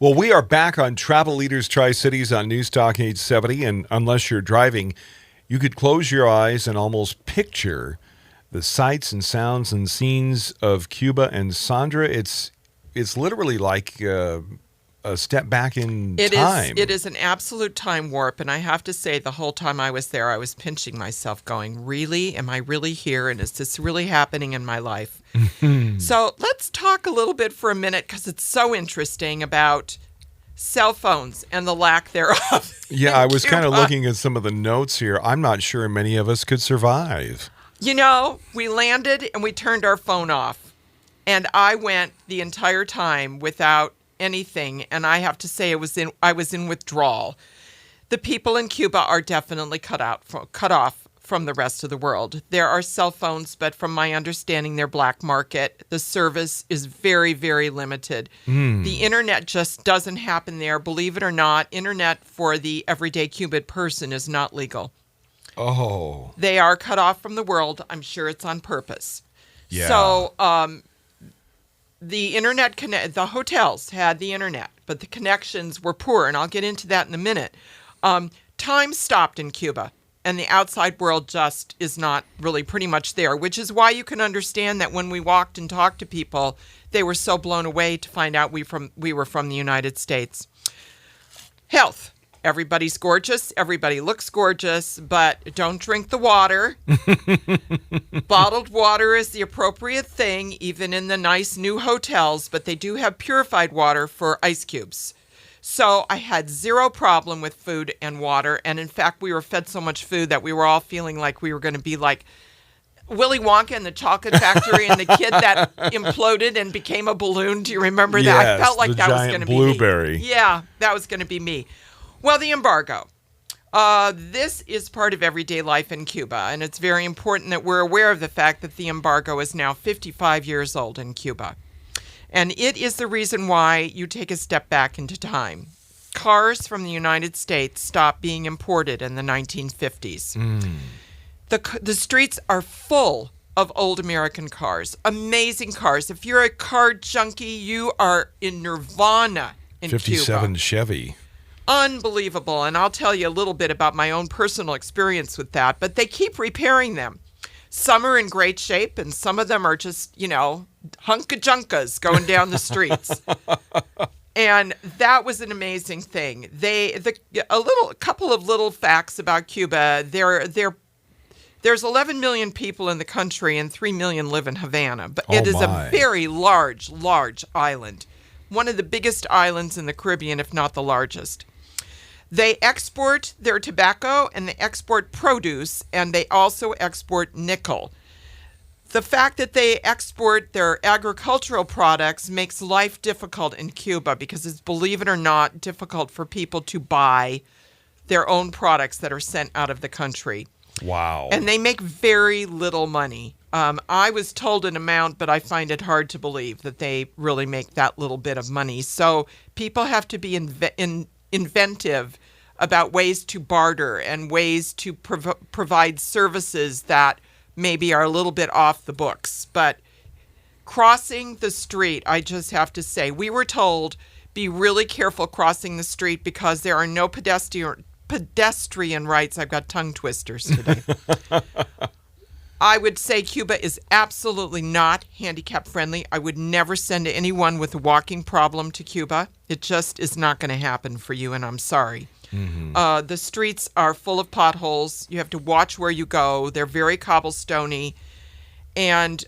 Well, we are back on Travel Leaders Tri-Cities on News Talk 870, and unless you're driving, you could close your eyes and almost picture the sights and sounds and scenes of Cuba. And Sandra, it's literally like a step back in time. It is an absolute time warp, and I have to say, the whole time I was there, I was pinching myself going, really? Am I really here? And is this really happening in my life? So let's talk a little bit for a minute, because it's so interesting, about cell phones and the lack thereof. Yeah, I was kind of looking at some of the notes here. I'm not sure many of us could survive. You know, we landed and we turned our phone off, and I went the entire time without anything, and I have to say I was in withdrawal. The people in Cuba are definitely cut off from the rest of the world. There are cell phones, but from my understanding, they're black market. The service is very, very limited. The internet just doesn't happen there. Believe it or not, internet for the everyday Cuban person is not legal. Oh. They are cut off from the world. I'm sure it's on purpose. Yeah. So, the internet the hotels had the internet, but the connections were poor, and I'll get into that in a minute. Time stopped in Cuba, and the outside world just is not really pretty much there, which is why you can understand that when we walked and talked to people, they were so blown away to find out we were from the United States. Health. Everybody's gorgeous. Everybody looks gorgeous, but don't drink the water. Bottled water is the appropriate thing, even in the nice new hotels, but they do have purified water for ice cubes. So I had zero problem with food and water. And in fact, we were fed so much food that we were all feeling like we were going to be like Willy Wonka and the Chocolate Factory and the kid that imploded and became a balloon. Do you remember that? Yes, I felt like that was going to be me. Blueberry. Yeah, that was going to be me. Well, the embargo. This is part of everyday life in Cuba, and it's very important that we're aware of the fact that the embargo is now 55 years old in Cuba. And it is the reason why you take a step back into time. Cars from the United States stopped being imported in the 1950s. The streets are full of old American cars, amazing cars. If you're a car junkie, you are in nirvana in 57 Cuba. Chevy. Unbelievable. And I'll tell you a little bit about my own personal experience with that, but they keep repairing them. Some are in great shape, and some of them are just, hunk-a-junkas going down the streets. And that was an amazing thing. A couple of little facts about Cuba. There's 11 million people in the country, and 3 million live in Havana. But it is a very large island. One of the biggest islands in the Caribbean, if not the largest. They export their tobacco, and they export produce, and they also export nickel. The fact that they export their agricultural products makes life difficult in Cuba because it's, believe it or not, difficult for people to buy their own products that are sent out of the country. Wow. And they make very little money. I was told an amount, but I find it hard to believe that they really make that little bit of money. So people have to be inventive about ways to barter and ways to provide services that maybe are a little bit off the books. But crossing the street, I just have to say, we were told, be really careful crossing the street because there are no pedestrian rights. I've got tongue twisters today. I would say Cuba is absolutely not handicap friendly. I would never send anyone with a walking problem to Cuba. It just is not going to happen for you, and I'm sorry. Mm-hmm. The streets are full of potholes. You have to watch where you go. They're very cobblestoney. And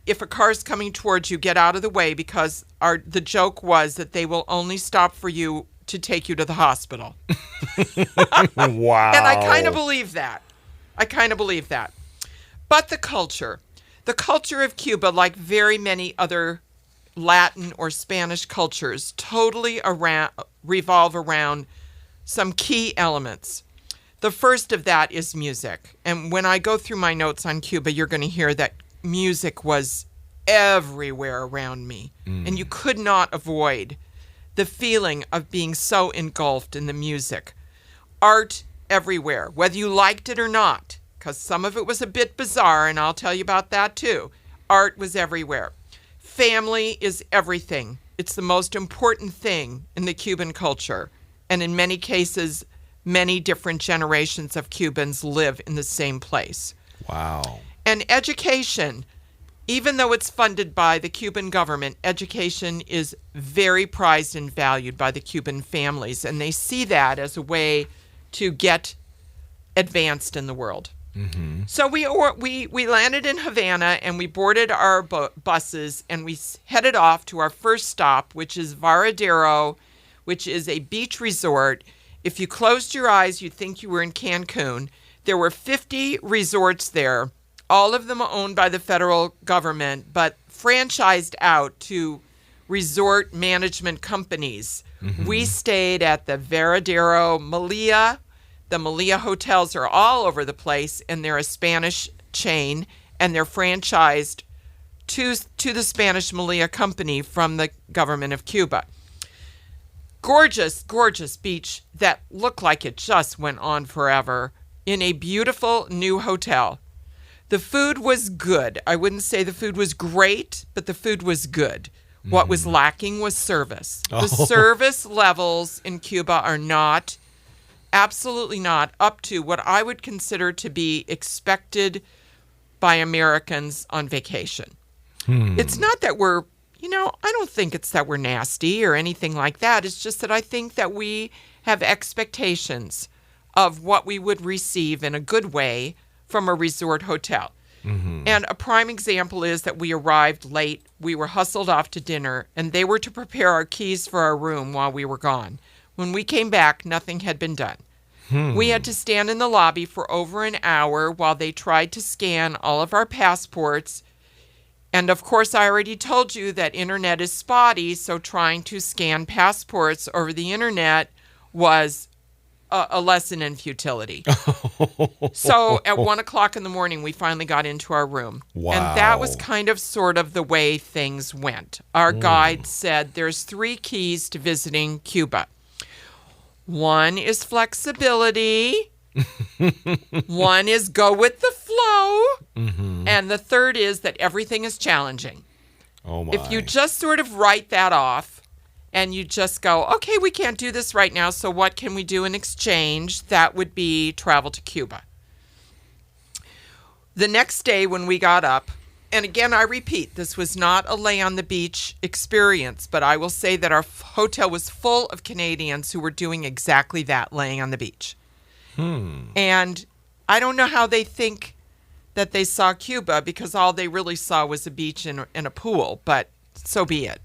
if a car is coming towards you, get out of the way because the joke was that they will only stop for you to take you to the hospital. Wow. And I kind of believe that. But the culture of Cuba, like very many other Latin or Spanish cultures, totally revolve around some key elements. The first of that is music. And when I go through my notes on Cuba, you're going to hear that music was everywhere around me. And you could not avoid the feeling of being so engulfed in the music. Art everywhere, whether you liked it or not, because some of it was a bit bizarre, and I'll tell you about that too. Art was everywhere. Family is everything It's the most important thing in the Cuban culture. And in many cases, many different generations of Cubans live in the same place. Wow. And education, even though it's funded by the Cuban government, education is very prized and valued by the Cuban families. And they see that as a way to get advanced in the world. Mm-hmm. So we landed in Havana and we boarded our buses and we headed off to our first stop, which is Varadero, which is a beach resort. If you closed your eyes, you'd think you were in Cancun. There were 50 resorts there, all of them owned by the federal government, but franchised out to resort management companies. Mm-hmm. We stayed at the Varadero Malia. The Malia hotels are all over the place, and they're a Spanish chain, and they're franchised to the Spanish Malia company from the government of Cuba. Gorgeous, gorgeous beach that looked like it just went on forever in a beautiful new hotel. The food was good. I wouldn't say the food was great, but the food was good. What was lacking was service. The service levels in Cuba are not, absolutely not, up to what I would consider to be expected by Americans on vacation. It's not that we're, I don't think it's that we're nasty or anything like that. It's just that I think that we have expectations of what we would receive in a good way from a resort hotel. Mm-hmm. And a prime example is that we arrived late. We were hustled off to dinner, and they were to prepare our keys for our room while we were gone. When we came back, nothing had been done. We had to stand in the lobby for over an hour while they tried to scan all of our passports. And of course, I already told you that internet is spotty, so trying to scan passports over the internet was a lesson in futility. So at 1 o'clock in the morning, we finally got into our room. Wow. And that was kind of sort of the way things went. Our guide said there's 3 keys to visiting Cuba. One is flexibility. One is go with the flow. Mm-hmm. And the third is that everything is challenging. Oh my. If you just sort of write that off and you just go, okay, we can't do this right now, so what can we do in exchange? That would be travel to Cuba. The next day when we got up, and again, I repeat, this was not a lay on the beach experience, but I will say that our hotel was full of Canadians who were doing exactly that, laying on the beach. And I don't know how they think that they saw Cuba, because all they really saw was a beach and a pool, but so be it.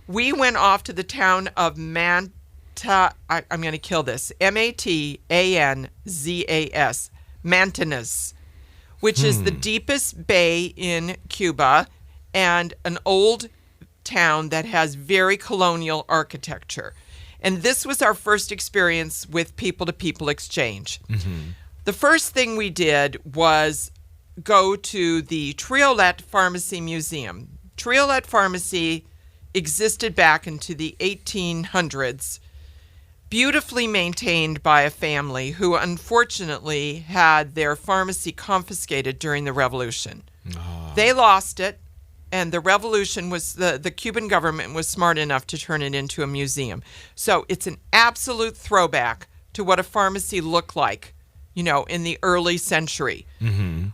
We went off to the town of I'm going to kill this, Matanzas, Mantanas, which is the deepest bay in Cuba and an old town that has very colonial architecture. And this was our first experience with people-to-people exchange. Mm-hmm. The first thing we did was go to the Triolet Pharmacy Museum. Triolet Pharmacy existed back into the 1800s, beautifully maintained by a family who unfortunately had their pharmacy confiscated during the revolution. They lost it, and the revolution was, the Cuban government was smart enough to turn it into a museum. So it's an absolute throwback to what a pharmacy looked like, in the early century. Mm-hmm.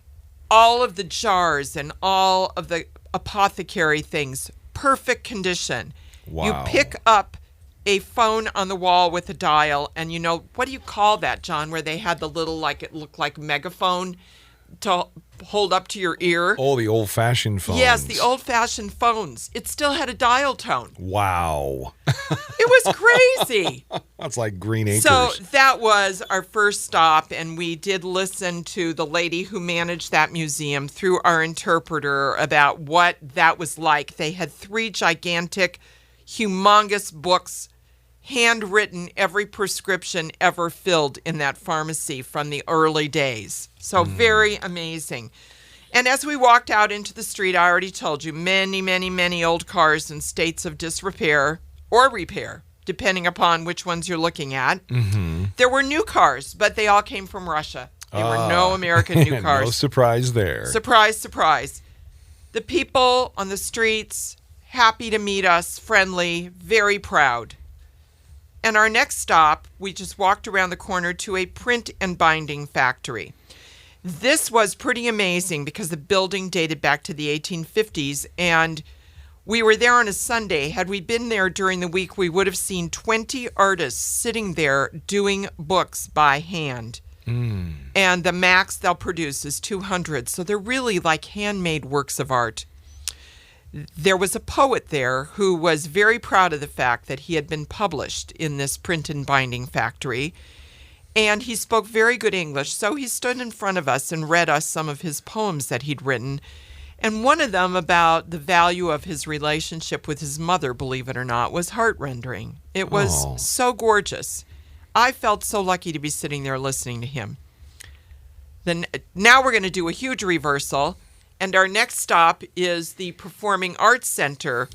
All of the jars and all of the apothecary things, perfect condition. Wow. You pick up a phone on the wall with a dial, and what do you call that, John, where they had the little, it looked like megaphone to hold up to your ear? Oh, the old-fashioned phones. Yes, the old-fashioned phones. It still had a dial tone. Wow. It was crazy. That's like Green Acres. So that was our first stop, and we did listen to the lady who managed that museum through our interpreter about what that was like. They had 3 gigantic, humongous books, handwritten, every prescription ever filled in that pharmacy from the early days. So very amazing. And as we walked out into the street, I already told you, many, many, many old cars in states of disrepair or repair, depending upon which ones you're looking at. Mm-hmm. There were new cars, but they all came from Russia. There were no American new cars. No surprise there. Surprise, surprise. The people on the streets happy to meet us, friendly, very proud. And our next stop, we just walked around the corner to a print and binding factory. This was pretty amazing because the building dated back to the 1850s, and we were there on a Sunday. Had we been there during the week, we would have seen 20 artists sitting there doing books by hand. And the max they'll produce is 200, so they're really like handmade works of art. There was a poet there who was very proud of the fact that he had been published in this print and binding factory, and he spoke very good English, so he stood in front of us and read us some of his poems that he'd written, and one of them about the value of his relationship with his mother, believe it or not, was heart-rending. It was so gorgeous. I felt so lucky to be sitting there listening to him. Then now we're going to do a huge reversal, and our next stop is the Performing Arts Center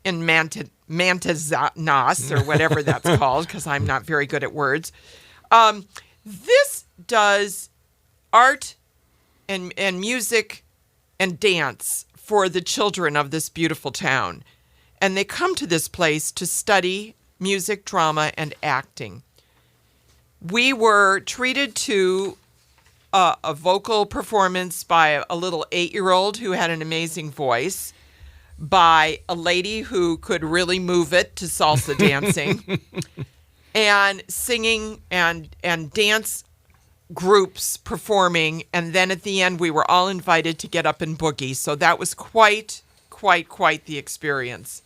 in Mantazanas, or whatever that's called, because I'm not very good at words. This does art and music and dance for the children of this beautiful town. And they come to this place to study music, drama, and acting. We were treated to a vocal performance by a little 8-year-old who had an amazing voice, by a lady who could really move it to salsa dancing, and singing and dance groups performing. And then at the end, we were all invited to get up and boogie. So that was quite the experience.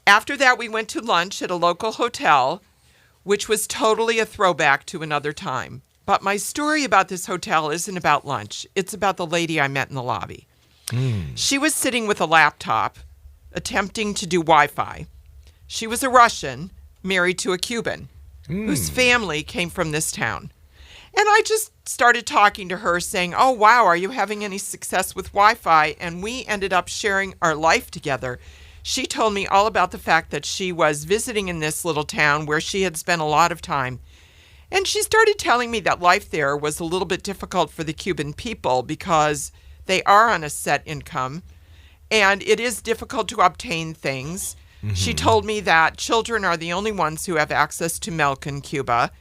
After that, we went to lunch at a local hotel, which was totally a throwback to another time. But my story about this hotel isn't about lunch. It's about the lady I met in the lobby. She was sitting with a laptop, attempting to do Wi-Fi. She was a Russian, married to a Cuban, whose family came from this town. And I just started talking to her, saying, "Oh, wow, are you having any success with Wi-Fi?" And we ended up sharing our life together. She told me all about the fact that she was visiting in this little town where she had spent a lot of time. And she started telling me that life there was a little bit difficult for the Cuban people because they are on a set income, and it is difficult to obtain things. She told me that children are the only ones who have access to milk in Cuba,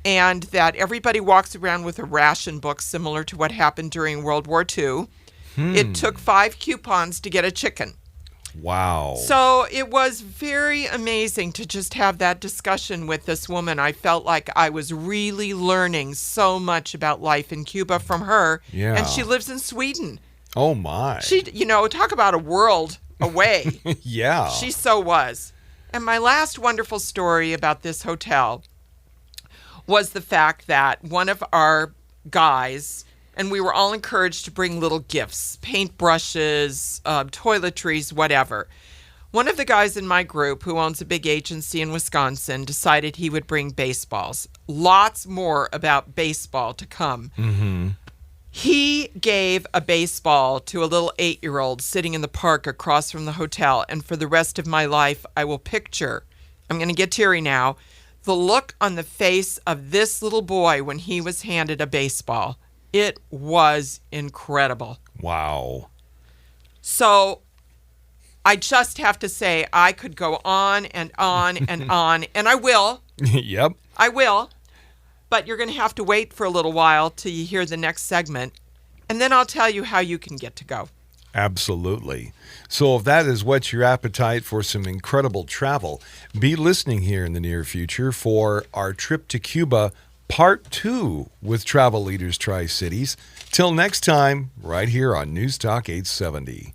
and that everybody walks around with a ration book similar to what happened during World War II. It took 5 coupons to get a chicken. Wow. So it was very amazing to just have that discussion with this woman. I felt like I was really learning so much about life in Cuba from her. Yeah. And she lives in Sweden. Oh, my. She, talk about a world away. Yeah. She so was. And my last wonderful story about this hotel was the fact that one of our guys, and we were all encouraged to bring little gifts, paintbrushes, toiletries, whatever. One of the guys in my group, who owns a big agency in Wisconsin, decided he would bring baseballs. Lots more about baseball to come. He gave a baseball to a little 8-year-old sitting in the park across from the hotel. And for the rest of my life, I will picture, I'm going to get teary now, the look on the face of this little boy when he was handed a baseball. It was incredible. Wow. So I just have to say I could go on and on and on, and I will. Yep. I will. But you're going to have to wait for a little while till you hear the next segment, and then I'll tell you how you can get to go. Absolutely. So if that is what's your appetite for some incredible travel, be listening here in the near future for our trip to Cuba Part 2 with Travel Leaders Tri-Cities. Till next time, right here on News Talk 870.